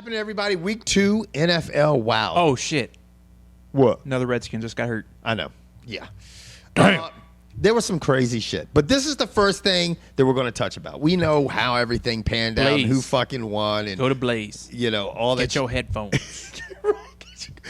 happening, everybody? Week 2 NFL. Wow. Oh, shit. What? Another Redskins just got hurt. I know. Yeah. There was some crazy shit. But this is the first thing that we're going to touch about. We know how everything panned out and who fucking won. And go to Blaze. You know, all that. Get your headphones.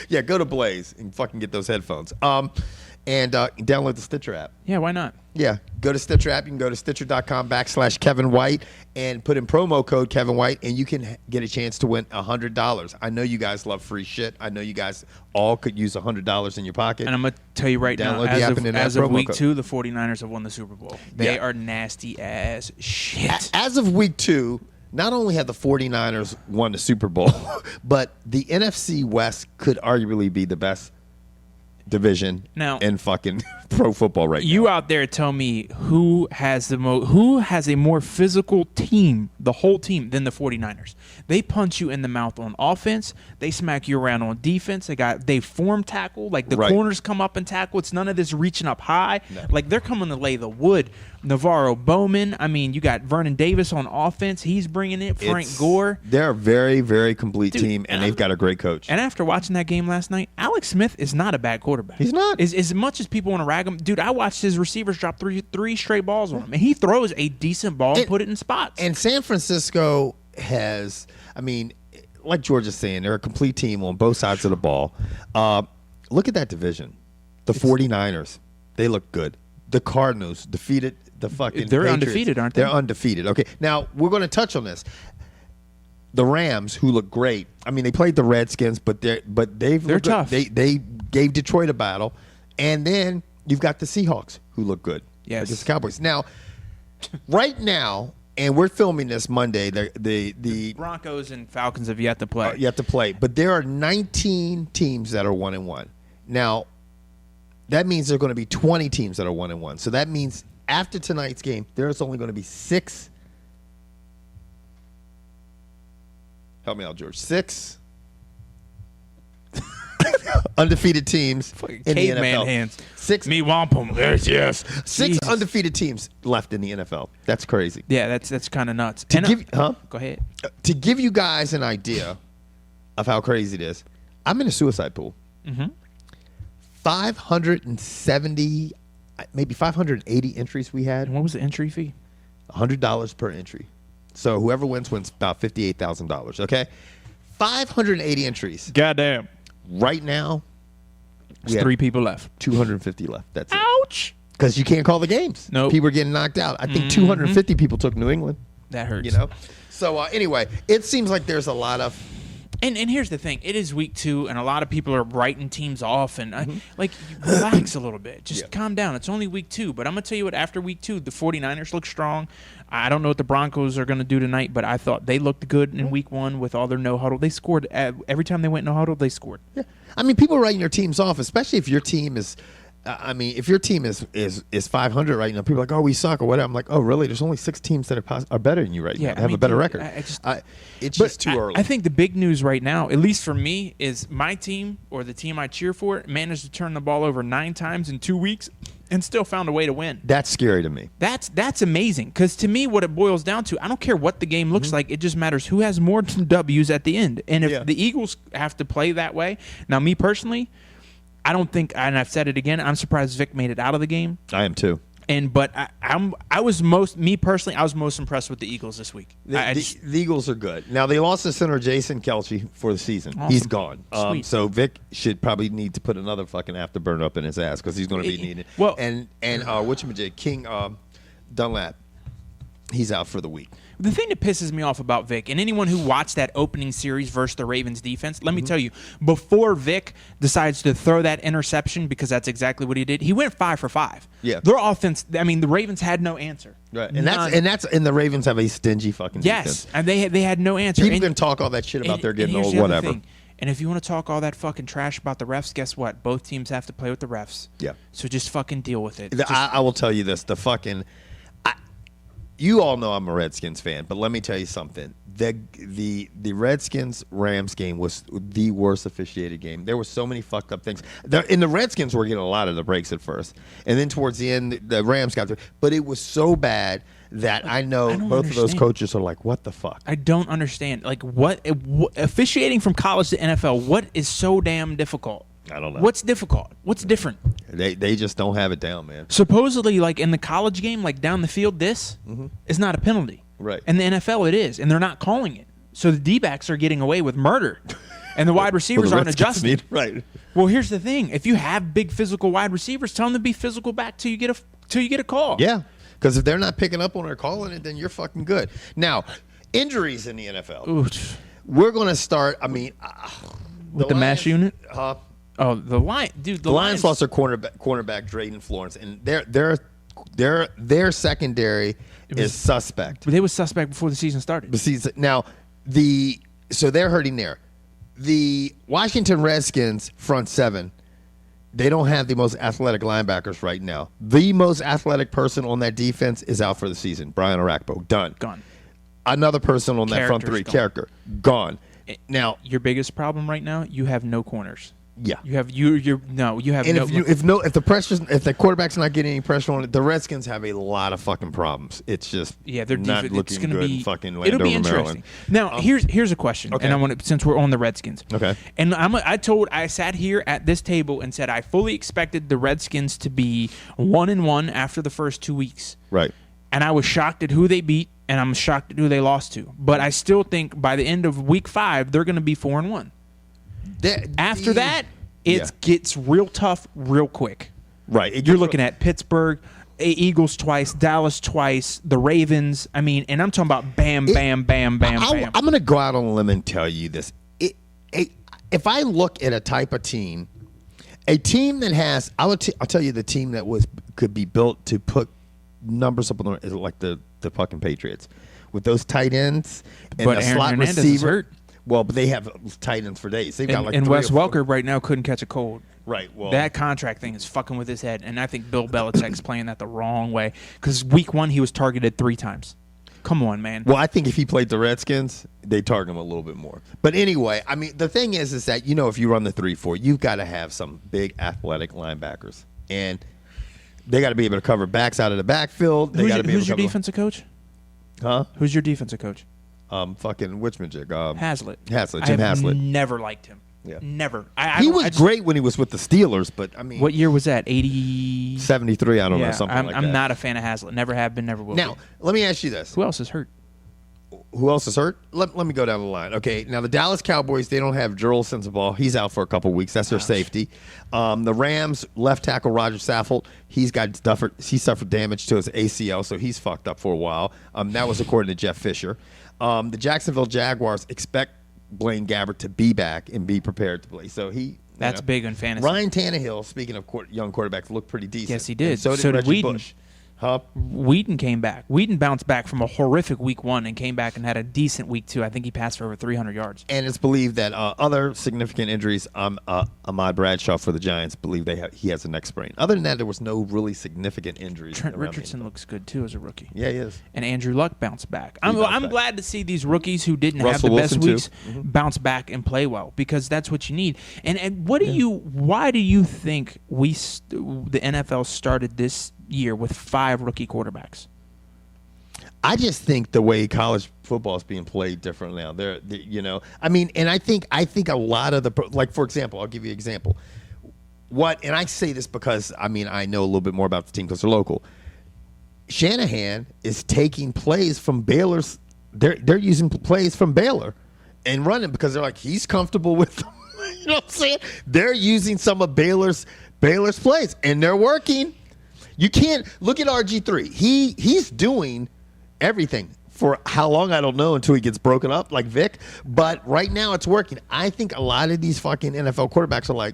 Yeah, go to Blaze and fucking get those headphones. And download the Stitcher app. Yeah, why not? Yeah, go to Stitcher app. You can go to Stitcher.com/Kevin White and put in promo code Kevin White, and you can get a chance to win $100. I know you guys love free shit. I know you guys all could use $100 in your pocket. And I'm going to tell you right now, as of week 2, the 49ers have won the Super Bowl. They are nasty as shit. As of week 2, not only have the 49ers won the Super Bowl, but the NFC West could arguably be the best division now in fucking pro football right now. You out there tell me who has a more physical team, the whole team, than the 49ers. They punch you in the mouth on offense. They smack you around on defense. They form tackle. Like the corners come up and tackle. It's none of this reaching up high. No. Like they're coming to lay the wood. Navarro Bowman. I mean, you got Vernon Davis on offense. He's bringing it. Frank Gore. They're a very, very complete team, and they've got a great coach. And after watching that game last night, Alex Smith is not a bad quarterback. He's not. As much as people want to rag him, dude, I watched his receivers drop three straight balls on him, and he throws a decent ball and put it in spots. And San Francisco has, I mean, like George is saying, they're a complete team on both sides of the ball. Look at that division. The 49ers, they look good. The Cardinals defeated the fucking They're Patriots. Undefeated, aren't they? They're undefeated. Okay, now we're going to touch on this. The Rams, who look great. I mean, they played the Redskins, but they're tough. They gave Detroit a battle, and then you've got the Seahawks, who look good. Yes, against the Cowboys. Now, right now, and we're filming this Monday. The Broncos and Falcons have yet to play. But there are 19 teams that are 1-1. Now, that means there are going to be 20 teams that are 1-1. So that means after tonight's game, there's only going to be 6. Help me out, George. 6 undefeated teams in the NFL. Hands. 6. Me wampum. Yes. 6 undefeated teams left in the NFL. That's crazy. Yeah, that's kind of nuts. Go ahead. To give you guys an idea of how crazy it is, I'm in a suicide pool. Mm-hmm. 570, maybe 580 entries we had. And what was the entry fee? $100 per entry. So whoever wins about $58,000. Okay, 580 entries. Goddamn. Right now, there's 3 people left. 250 left. That's it. Ouch. Because you can't call the games. Nope. People are getting knocked out. I think 250 people took New England. That hurts. You know. So anyway, it seems like there's a lot of. And here's the thing. It is week 2, and a lot of people are writing teams off. And, relax a little bit. Just calm down. It's only week 2. But I'm going to tell you what, after week 2, the 49ers look strong. I don't know what the Broncos are going to do tonight, but I thought they looked good in week 1 with all their no-huddle. They scored. Every time they went no-huddle, they scored. Yeah. I mean, people are writing your teams off, especially if your team is if your team is 500 right now, people are like, oh, we suck or whatever. I'm like, oh, really? There's only 6 teams that are better than you right now. They have a better record. It's just too early. I think the big news right now, at least for me, is my team or the team I cheer for managed to turn the ball over 9 times in 2 weeks and still found a way to win. That's scary to me. That's amazing, because to me, what it boils down to, I don't care what the game looks like. It just matters who has more W's at the end. And if the Eagles have to play that way, now me personally, I don't think, and I've said it again, I'm surprised Vic made it out of the game. I am too. But I was most impressed with the Eagles this week. The Eagles are good. Now they lost the center Jason Kelce for the season. Awesome. He's gone. So Vic should probably need to put another fucking afterburner up in his ass, because he's going to be needed. Well, and whatchamajig, King Dunlap, he's out for the week. The thing that pisses me off about Vic, and anyone who watched that opening series versus the Ravens defense, let me tell you, before Vic decides to throw that interception, because that's exactly what he did, he went 5 for 5. Yeah. Their offense, I mean, the Ravens had no answer. Right. And the Ravens have a stingy fucking defense. Yes, and they had no answer. People can talk all that shit about they're getting old, whatever. And if you want to talk all that fucking trash about the refs, guess what? Both teams have to play with the refs. Yeah. So just fucking deal with it. I will tell you this. you all know I'm a Redskins fan, but let me tell you something. The Redskins-Rams game was the worst officiated game. There were so many fucked up things. And the Redskins were getting a lot of the breaks at first. And then towards the end, the Rams got through. But it was so bad that I know both of those coaches are like, what the fuck? I don't understand. Like, what officiating from college to NFL, what is so damn difficult? I don't know. What's difficult? What's different? They just don't have it down, man. Supposedly, like in the college game, like down the field, this is not a penalty. Right. In the NFL, it is, and they're not calling it. So the D-backs are getting away with murder, and the wide receivers aren't adjusting. Right. Well, here's the thing: if you have big physical wide receivers, tell them to be physical back till you get a call. Yeah, because if they're not picking up on it or calling it, then you're fucking good. Now, injuries in the NFL. Oof. We're going to start. I mean, with the mass unit. Oh, the Lions, dude. The Lions lost their cornerback Drayden Florence, and their secondary is suspect. But they was suspect before the season started. Now, so they're hurting there. The Washington Redskins front seven, they don't have the most athletic linebackers right now. The most athletic person on that defense is out for the season. Brian Orakpo, done. Gone. Another person on that front three, gone. Now, your biggest problem right now, you have no corners. Yeah, you have you have and no. If the quarterback's not getting any pressure on it, the Redskins have a lot of fucking problems. It's just their not defense, looking it's gonna good be, in fucking it'll Landover, be interesting. Maryland. Now here's a question, okay. and I want to, since we're on the Redskins. Okay. And I sat here at this table and said I fully expected the Redskins to be 1-1 after the first 2 weeks. Right. And I was shocked at who they beat, and I'm shocked at who they lost to. But I still think by the end of week 5, they're going to be 4-1. After that, it gets real tough real quick. Right. You're looking at Pittsburgh, Eagles twice, Dallas twice, the Ravens. I mean, and I'm talking about bam, bam, bam, bam, bam. I'm going to go out on a limb and tell you this. If I look at a type of team, a team that has, I'll tell you the team that could be built to put numbers up on like the fucking Patriots with those tight ends and but the Aaron slot Hernandez receiver. Is hurt. Well, but they have tight ends for days. They've got like and three Wes Welker right now couldn't catch a cold. Right. Well, that contract thing is fucking with his head, and I think Bill Belichick's playing that the wrong way because week 1 he was targeted 3 times. Come on, man. Well, I think if he played the Redskins, they target him a little bit more. But anyway, I mean, the thing is that if you run the 3-4, you've got to have some big athletic linebackers, and they got to be able to cover backs out of the backfield. Who's your defensive coach? Huh? Who's your defensive coach? Fucking Witchmagic. Haslett. Jim Haslett. Never liked him. Yeah. Never. He was great when he was with the Steelers, but I mean, what year was that? 80. 73. I don't know, something like that. I'm not a fan of Haslett. Never have been. Never will. Now, let me ask you this: who else is hurt? Who else is hurt? Let me go down the line. Okay, now the Dallas Cowboys, they don't have Gerald Sensabaugh. He's out for a couple weeks. That's their safety. The Rams left tackle Roger Saffold, he suffered damage to his ACL, so he's fucked up for a while. That was according to Jeff Fisher. The Jacksonville Jaguars expect Blaine Gabbert to be back and be prepared to play. So that's big in fantasy. Ryan Tannehill, speaking of young quarterbacks, looked pretty decent. Yes, he did. And so did Reggie Bush. Huh? Whedon came back. Whedon bounced back from a horrific week 1 and came back and had a decent week 2. I think he passed for over 300 yards. And it's believed that other significant injuries, Ahmad Bradshaw for the Giants, believe he has a neck sprain. Other than that, there was no really significant injuries. Trent Richardson looks good, too, as a rookie. Yeah, he is. And Andrew Luck bounced back. I'm glad to see these rookies who didn't Russell have the Wilson best weeks bounce back and play well, because that's what you need. And why do you think the NFL started this year with 5 rookie quarterbacks? I just think the way college football is being played different now. I mean, and I think a lot of for example, I'll give you an example. And I say this because I know a little bit more about the team because they're local. Shanahan is taking plays from Baylor's. They're using plays from Baylor and running because they're like he's comfortable with them. You know what I'm saying? They're using some of Baylor's plays and they're working. You can't look at RG3. He's doing everything for how long I don't know until he gets broken up like Vic. But right now it's working. I think a lot of these fucking NFL quarterbacks are like,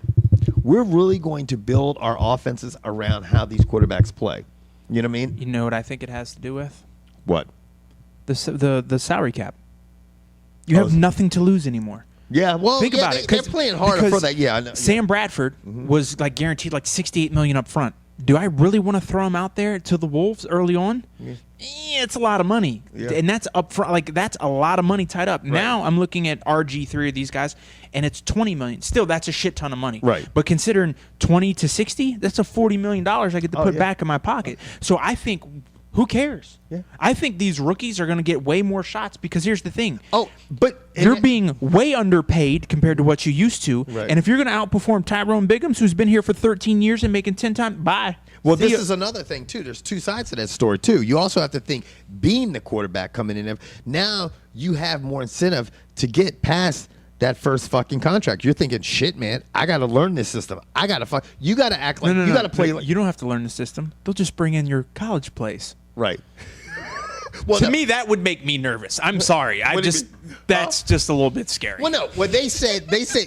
we're really going to build our offenses around how these quarterbacks play. You know what I mean? You know what I think it has to do with? What? The salary cap. You have nothing to lose anymore. Yeah, well, think about it. They're playing harder for that. Yeah, I know. Sam Bradford was like guaranteed like $68 million up front. Do I really want to throw him out there to the Wolves early on? it's a lot of money. Yeah. And that's up front. Like, that's a lot of money tied up. Right. Now I'm looking at RG3 of these guys, and it's $20 million. Still, that's a shit ton of money. Right. But considering 20 to 60, that's a $40 million I get to put back in my pocket. So I think, who cares? Yeah. I think these rookies are going to get way more shots because here's the thing. But you're being way underpaid compared to what you used to. Right. And if you're going to outperform Tyrone Biggums, who's been here for 13 years and making 10 times, bye. Well, this is another thing, too. There's two sides to that story, too. You also have to think, being the quarterback coming in, now you have more incentive to get past that first fucking contract. You're thinking, shit, man, I got to learn this system. I got to you got to act like you got to play like. You don't have to learn the system. They'll just bring in your college plays. Right. Well, to me, that would make me nervous. I'm sorry. That's just a little bit scary. Well, no. Well, they say,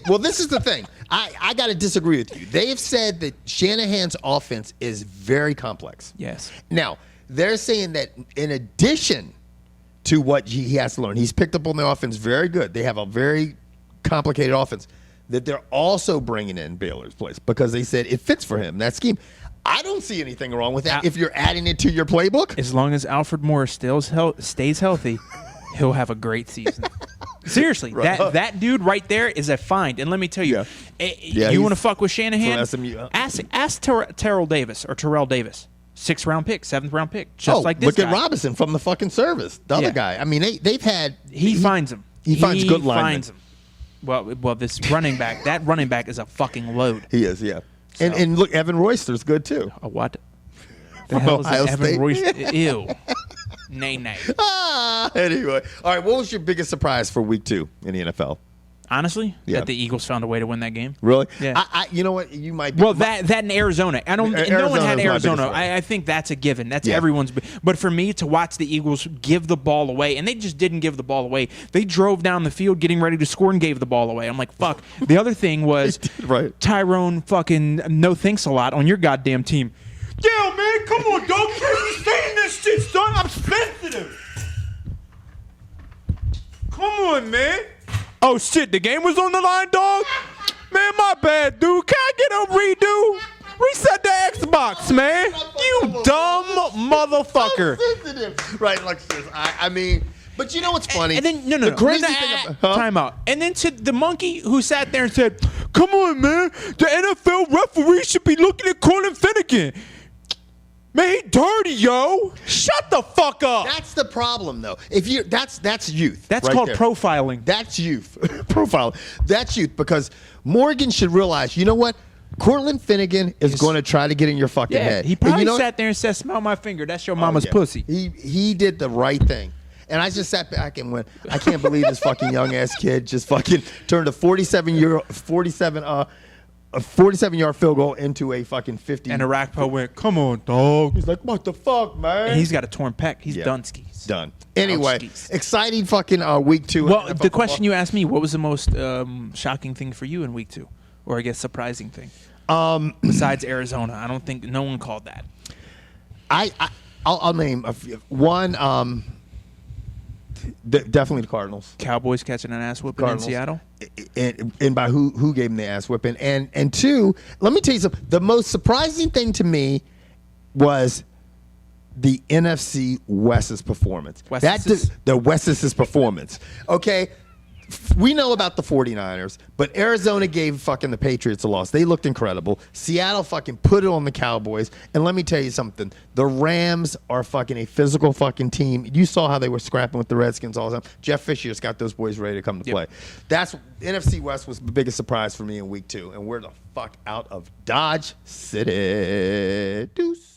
well, this is the thing. I got to disagree with you. They have said that Shanahan's offense is very complex. Yes. Now, they're saying that in addition to what he has to learn, he's picked up on the offense very good. They have a very complicated offense that they're also bringing in Baylor's place because they said it fits for him, that scheme. I don't see anything wrong with that if you're adding it to your playbook. As long as Alfred Morris stays healthy, he'll have a great season. Seriously, right. that dude right there is a find. And let me tell you, you want to fuck with Shanahan? Ask Terrell Davis. 6th round pick, 7th round pick, just like this guy. Look at Robinson from the fucking service, the other guy. I mean, they've had. He finds him. He finds good linemen. Well, this running back, that running back is a fucking load. He is, yeah. So. And look, Evan Royster's good too. What? The hell is Ohio Evan Royster? Ew. Nay. Anyway, all right. What was your biggest surprise for Week 2 in the NFL? Honestly, that the Eagles found a way to win that game. Really? Yeah. You know what? You might be. Well, that in Arizona. No one had Arizona. I think that's a given. That's everyone's. But for me, to watch the Eagles give the ball away, and they just didn't give the ball away. They drove down the field getting ready to score and gave the ball away. I'm like, fuck. The other thing was Tyrone fucking no thanks a lot on your goddamn team. Yeah, man, come on, dog. Keep saying this shit, son. I'm sensitive. Come on, man. Oh, shit, the game was on the line, dog? Man, my bad, dude. Can I get a redo? Reset the Xbox, man. You dumb motherfucker. Right, like this. I mean, but you know what's funny? And then, no. The crazy thing time out. And then to the monkey who sat there and said, come on, man. The NFL referee should be looking at Colin Finnegan. Man, he dirty, yo. Shut the fuck up. That's the problem, though. If you that's youth. That's called profiling. That's youth. Profiling. That's youth because Morgan should realize, you know what? Cortland Finnegan is going to try to get in your fucking head. He probably sat there and said, smell my finger. That's your mama's pussy. He did the right thing. And I just sat back and went, I can't believe this fucking young ass kid just fucking turned a 47-yard field goal into a fucking 50. And Arakpo went, come on, dog. He's like, what the fuck, man? And he's got a torn pec. He's done skis. Done. Anyway, exciting fucking Week 2. Well, the question you asked me, what was the most shocking thing for you in Week 2? Or I guess surprising thing? Besides Arizona. I don't think no one called that. I'll name a few. One, definitely the Cardinals. Cowboys catching an ass whipping in Seattle. And by who gave them the ass whipping. And two, let me tell you something. The most surprising thing to me was the NFC West's performance. The West's performance. Okay. We know about the 49ers, but Arizona gave fucking the Patriots a loss. They looked incredible. Seattle fucking put it on the Cowboys. And let me tell you something. The Rams are fucking a physical fucking team. You saw how they were scrapping with the Redskins all the time. Jeff Fisher's got those boys ready to come to play. That's NFC West was the biggest surprise for me in Week 2. And we're the fuck out of Dodge City. Deuce.